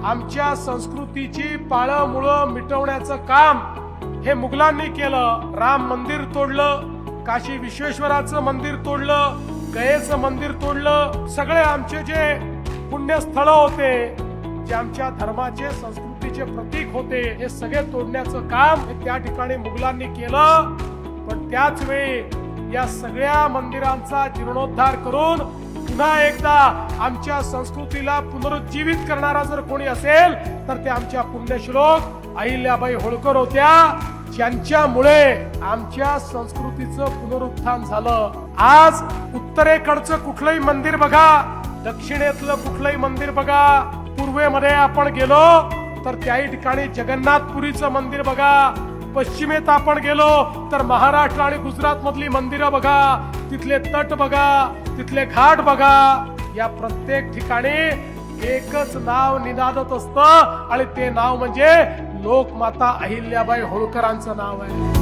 आमच्या संस्कृतीची पाळंमुळं मिटवण्याचं काम हे मुघलांनी केलं। राम मंदिर तोडलं, काशी विश्वेश्वराचं मंदिर तोडलं, गयेचं मंदिर तोडलं। सगळे आमचे जे पुण्यस्थळ होते, जे आमच्या धर्माचे संस्कृतीचे प्रतीक होते, हे सगळे तोडण्याचं काम त्या ठिकाणी मुघलांनी केलं। पण त्याच वेळी या सगळ्या मंदिरांचा जीर्णोद्धार करून पुन्हा एकदा आमच्या संस्कृतीला पुनरुज्जीवित करणारा जर कोणी असेल तर ते आमच्या पुण्यश्लोक अहिल्याबाई होळकर होत्या, ज्यांच्यामुळे आमच्या संस्कृतीचं पुनरुत्थान झालं। आज उत्तरेकडचं कुठलंही मंदिर बघा, दक्षिणेतलं कुठलंही मंदिर बघा, पूर्वेमध्ये आपण गेलो तर त्याही ठिकाणी जगन्नाथपुरीचं मंदिर बघा, पश्चिमेत आपण गेलो तर महाराष्ट्र आणि गुजरात मधली मंदिरं बघा, तिथले तट बघा, तिथले घाट बघा। या प्रत्येक ठिकाणी एकच नाव निनादत असतं आणि ते नाव म्हणजे लोकमाता अहिल्याबाई होळकरांचं नाव आहे।